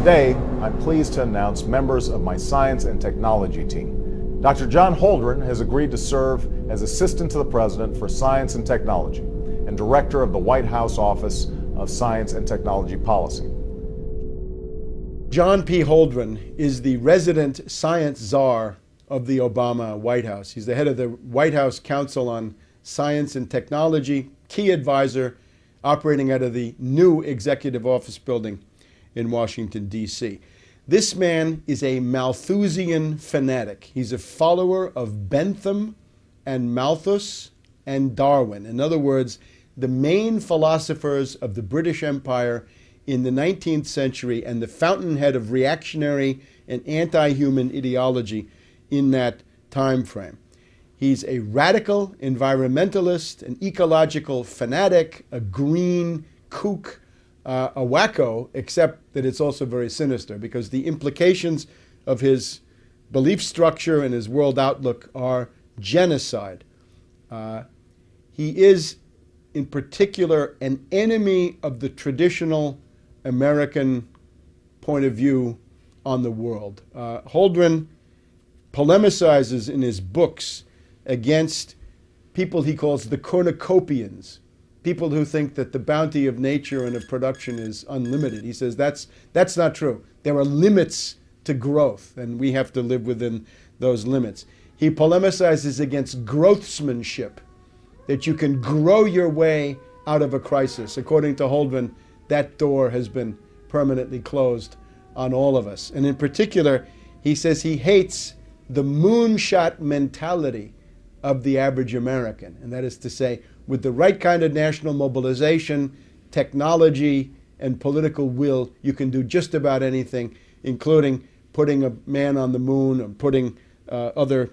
Today, I'm pleased to announce members of my science and technology team. Dr. John Holdren has agreed to serve as Assistant to the President for Science and Technology and Director of the White House Office of Science and Technology Policy. John P. Holdren is the resident science czar of the Obama White House. He's the head of the White House Council on Science and Technology, key advisor operating out of the new Executive Office building in Washington, D.C. This man is a Malthusian fanatic. He's a follower of Bentham and Malthus and Darwin. In other words, the main philosophers of the British Empire in the 19th century and the fountainhead of reactionary and anti-human ideology in that time frame. He's a radical environmentalist, an ecological fanatic, a green kook, a wacko, except that it's also very sinister because the implications of his belief structure and his world outlook are genocide. He is, in particular, an enemy of the traditional American point of view on the world. Holdren polemicizes in his books against people he calls the cornucopians, people who think that the bounty of nature and of production is unlimited. He says that's not true. There are limits to growth, and we have to live within those limits. He polemicizes against growthsmanship, that you can grow your way out of a crisis. According to Holdren, that door has been permanently closed on all of us. And in particular, he says he hates the moonshot mentality of the average American. And that is to say, with the right kind of national mobilization, technology, and political will, you can do just about anything, including putting a man on the moon or putting other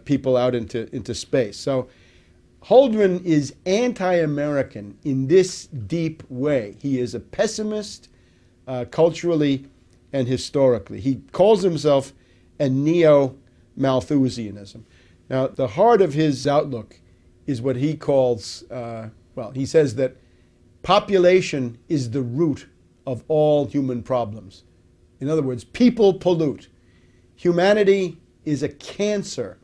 people out into space. So Holdren is anti-American in this deep way. He is a pessimist culturally and historically. He calls himself a neo-Malthusianism. Now, the heart of his outlook is what he calls, he says that population is the root of all human problems. In other words, people pollute. Humanity is a cancer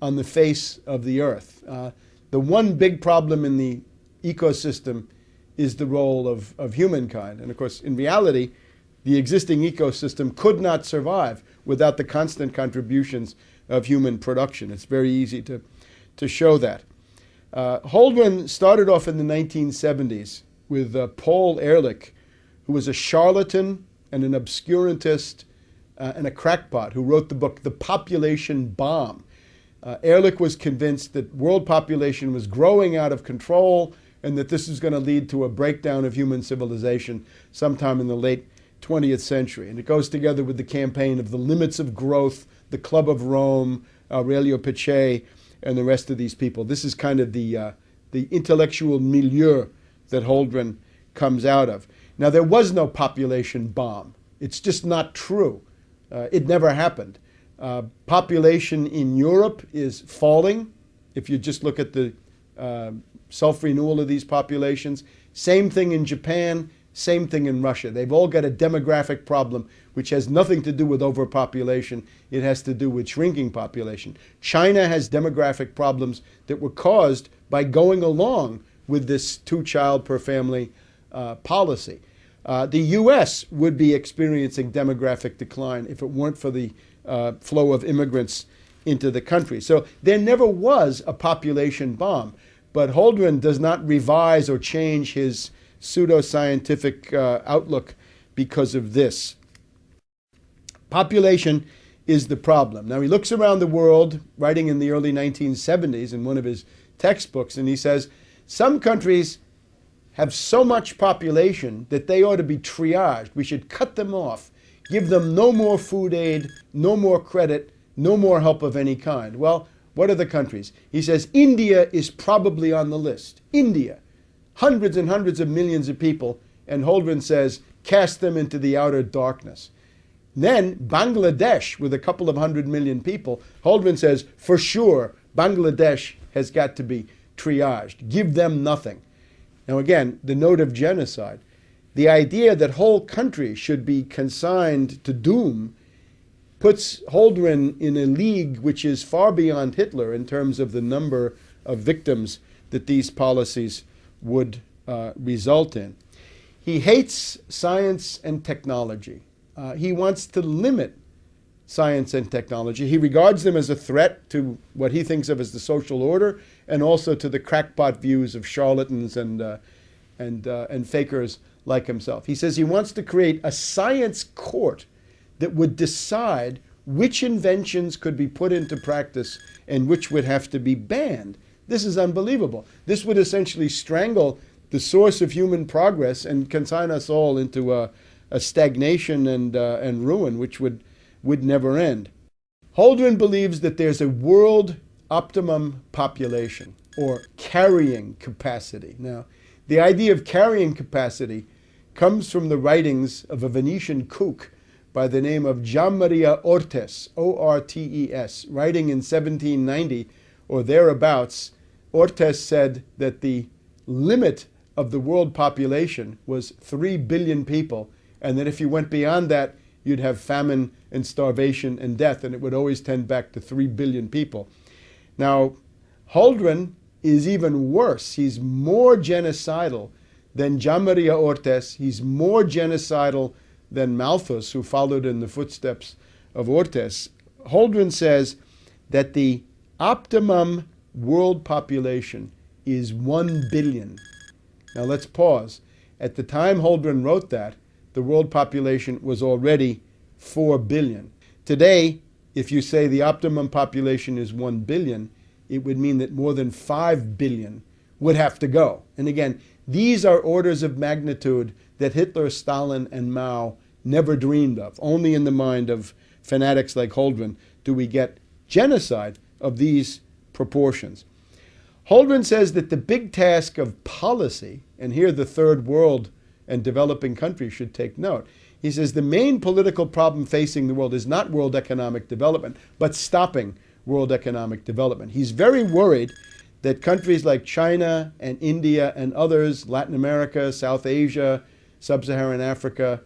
on the face of the earth. The one big problem in the ecosystem is the role of humankind. And of course, in reality, the existing ecosystem could not survive without the constant contributions of human production. It's very easy to show that. Holdren started off in the 1970s with Paul Ehrlich, who was a charlatan and an obscurantist and a crackpot who wrote the book The Population Bomb. Ehrlich was convinced that world population was growing out of control and that this is going to lead to a breakdown of human civilization sometime in the late 20th century. And it goes together with the campaign of the limits of growth, the Club of Rome, Aurelio Peccei, and the rest of these people. This is kind of the intellectual milieu that Holdren comes out of. Now, there was no population bomb. It's just not true. It never happened. Population in Europe is falling. If you just look at the self-renewal of these populations. Same thing in Japan, same thing in Russia. They've all got a demographic problem which has nothing to do with overpopulation. It has to do with shrinking population. China has demographic problems that were caused by going along with this two-child per family policy. The U.S. would be experiencing demographic decline if it weren't for the flow of immigrants into the country. So there never was a population bomb, but Holdren does not revise or change his pseudoscientific outlook because of this. Population is the problem. Now he looks around the world, writing in the early 1970s in one of his textbooks, and he says, some countries have so much population that they ought to be triaged. We should cut them off, give them no more food aid, no more credit, no more help of any kind. Well, what are the countries? He says India is probably on the list. India, hundreds and hundreds of millions of people, and Holdren says, cast them into the outer darkness. Then Bangladesh, with a couple of 100 million people, Holdren says, for sure, Bangladesh has got to be triaged. Give them nothing. Now again, the note of genocide. the idea that whole countries should be consigned to doom puts Holdren in a league which is far beyond Hitler in terms of the number of victims that these policies would result in. He hates science and technology. He wants to limit science and technology. He regards them as a threat to what he thinks of as the social order, and also to the crackpot views of charlatans and fakers like himself. He says he wants to create a science court that would decide which inventions could be put into practice and which would have to be banned. This is unbelievable. This would essentially strangle the source of human progress and consign us all into a stagnation and ruin, which would never end. Holdren believes that there's a world optimum population, or carrying capacity. Now, the idea of carrying capacity comes from the writings of a Venetian kook by the name of Gianmaria Ortes, O-R-T-E-S, writing in 1790 or thereabouts. Ortes said that the limit of the world population was 3 billion people, and that if you went beyond that, you'd have famine and starvation and death, and it would always tend back to 3 billion people. Now, Holdren is even worse. He's more genocidal than Gianmaria Ortes. He's more genocidal than Malthus, who followed in the footsteps of Ortes. Holdren says that the optimum world population is 1 billion. Now let's pause. At the time Holdren wrote that, the world population was already 4 billion. Today, if you say the optimum population is 1 billion, it would mean that more than 5 billion would have to go. And again, these are orders of magnitude that Hitler, Stalin, and Mao never dreamed of. Only in the mind of fanatics like Holdren do we get genocide of these proportions. Holdren says that the big task of policy, and here the third world and developing countries should take note. He says the main political problem facing the world is not world economic development, but stopping world economic development. He's very worried that countries like China and India and others, Latin America, South Asia, Sub-Saharan Africa,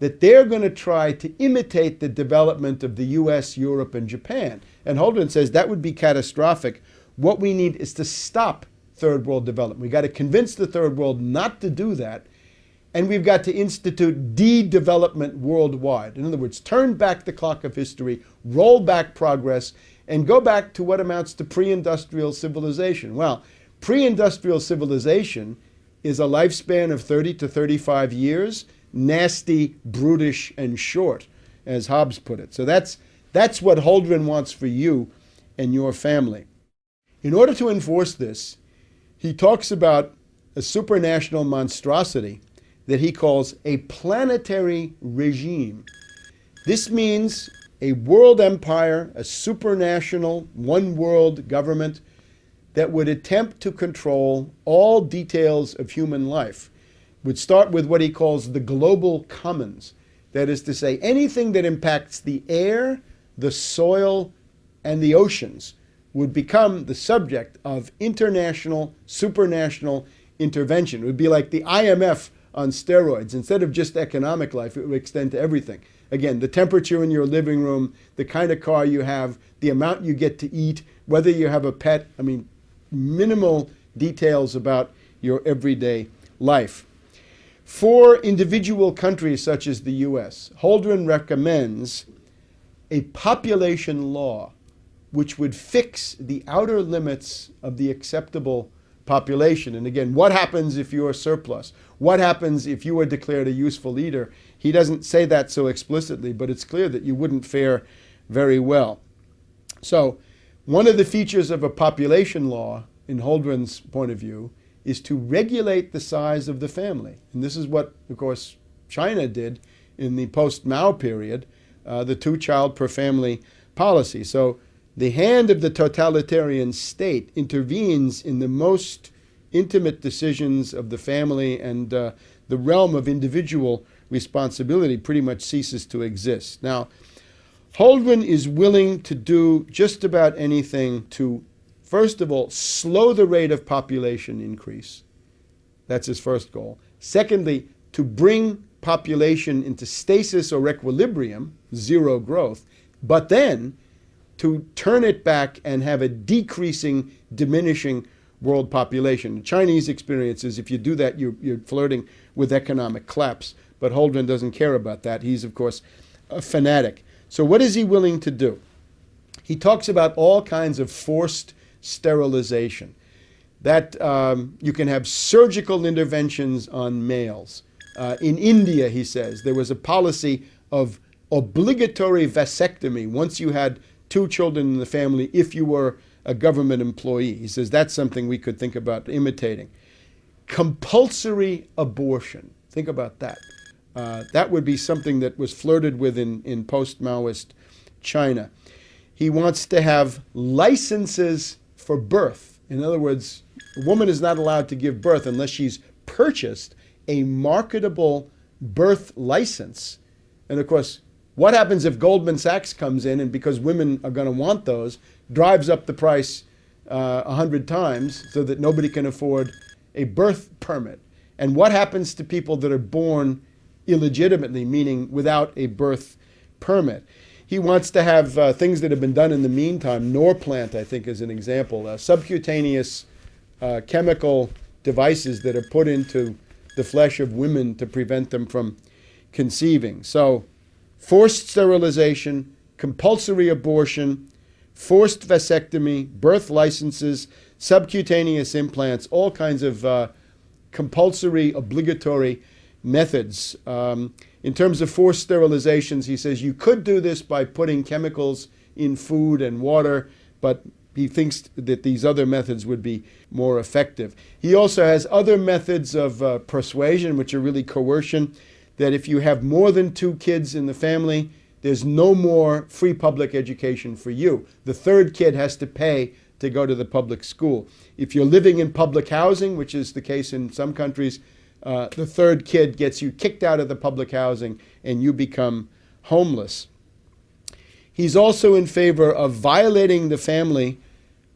that they're going to try to imitate the development of the US, Europe, and Japan. And Holdren says that would be catastrophic. What we need is to stop third world development. We've got to convince the third world not to do that, and we've got to institute de-development worldwide. In other words, turn back the clock of history, roll back progress, and go back to what amounts to pre-industrial civilization. Well, pre-industrial civilization is a lifespan of 30 to 35 years, nasty, brutish, and short, as Hobbes put it. So that's what Holdren wants for you and your family. In order to enforce this, he talks about a supranational monstrosity that he calls a planetary regime. This means a world empire, a supranational, one-world government that would attempt to control all details of human life. Would start with what he calls the global commons. That is to say, anything that impacts the air, the soil, and the oceans would become the subject of international, supranational intervention. It would be like the IMF on steroids. Instead of just economic life, it would extend to everything. Again, the temperature in your living room, the kind of car you have, the amount you get to eat, whether you have a pet. I mean, minimal details about your everyday life. For individual countries such as the US, Holdren recommends a population law which would fix the outer limits of the acceptable population. And again, what happens if you're surplus? What happens if you are declared a useful leader? He doesn't say that so explicitly, but it's clear that you wouldn't fare very well. So one of the features of a population law, in Holdren's point of view, is to regulate the size of the family. And this is what, of course, China did in the post-Mao period, the 2-child per family policy. So the hand of the totalitarian state intervenes in the most intimate decisions of the family, and the realm of individual responsibility pretty much ceases to exist. Now, Holdren is willing to do just about anything to, first of all, slow the rate of population increase. That's his first goal. Secondly, to bring population into stasis or equilibrium, zero growth, but then to turn it back and have a decreasing, diminishing world population. The Chinese experience is if you do that, you're flirting with economic collapse. But Holdren doesn't care about that. He's, of course, a fanatic. So what is he willing to do? He talks about all kinds of forced sterilization. That you can have surgical interventions on males. In India, he says, there was a policy of obligatory vasectomy once you had 2 children in the family if you were a government employee. He says that's something we could think about imitating. Compulsory abortion. Think about that. That would be something that was flirted with in post-Maoist China. He wants to have licenses for birth. In other words, a woman is not allowed to give birth unless she's purchased a marketable birth license. And of course, what happens if Goldman Sachs comes in and, because women are going to want those, drives up the price 100 times so that nobody can afford a birth permit? And what happens to people that are born illegitimately, meaning without a birth permit? He wants to have things that have been done in the meantime. Norplant, I think, is an example. Subcutaneous chemical devices that are put into the flesh of women to prevent them from conceiving. So, forced sterilization, compulsory abortion, forced vasectomy, birth licenses, subcutaneous implants, all kinds of compulsory, obligatory methods. In terms of forced sterilizations, he says you could do this by putting chemicals in food and water, but he thinks that these other methods would be more effective. He also has other methods of persuasion, which are really coercion, that if you have more than 2 kids in the family, there's no more free public education for you. The 3rd kid has to pay to go to the public school. If you're living in public housing, which is the case in some countries, the 3rd kid gets you kicked out of the public housing and you become homeless. He's also in favor of violating the family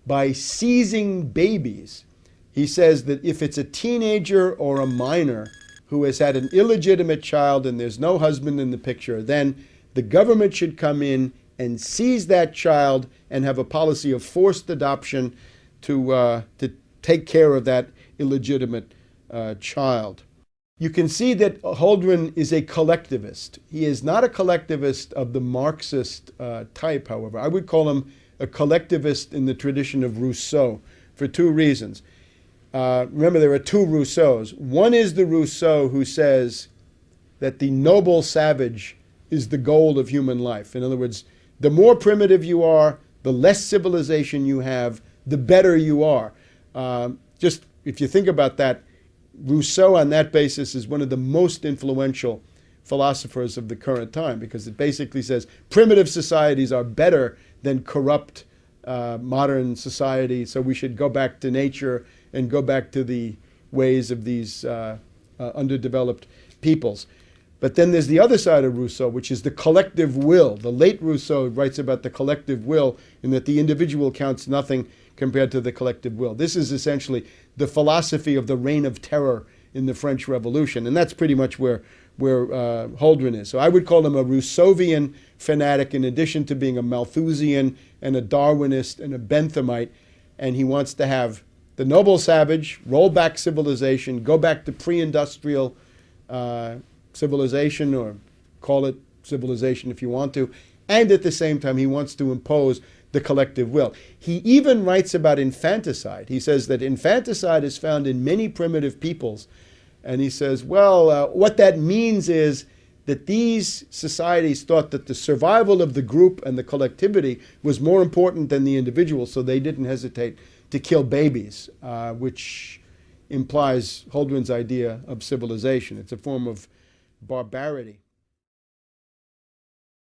by seizing babies. He says that if it's a teenager or a minor who has had an illegitimate child and there's no husband in the picture, then the government should come in and seize that child and have a policy of forced adoption to take care of that illegitimate child. You can see that Holdren is a collectivist. He is not a collectivist of the Marxist type, however. I would call him a collectivist in the tradition of Rousseau for 2 reasons. Remember, there are 2 Rousseaus. One is the Rousseau who says that the noble savage is the goal of human life. In other words, the more primitive you are, the less civilization you have, the better you are. Just if you think about that, Rousseau on that basis is one of the most influential philosophers of the current time, because it basically says primitive societies are better than corrupt modern society, so we should go back to nature and go back to the ways of these underdeveloped peoples. But then there's the other side of Rousseau, which is the collective will. The late Rousseau writes about the collective will in that the individual counts nothing compared to the collective will. This is essentially the philosophy of the reign of terror in the French Revolution, and that's pretty much where Holdren is. So I would call him a Rousseauvian fanatic in addition to being a Malthusian and a Darwinist and a Benthamite, and he wants to have the noble savage, roll back civilization, go back to pre-industrial civilization, or call it civilization if you want to, and at the same time he wants to impose the collective will. He even writes about infanticide. He says that infanticide is found in many primitive peoples, and he says, well, what that means is that these societies thought that the survival of the group and the collectivity was more important than the individual, so they didn't hesitate to kill babies, which implies Holdren's idea of civilization. It's a form of barbarity.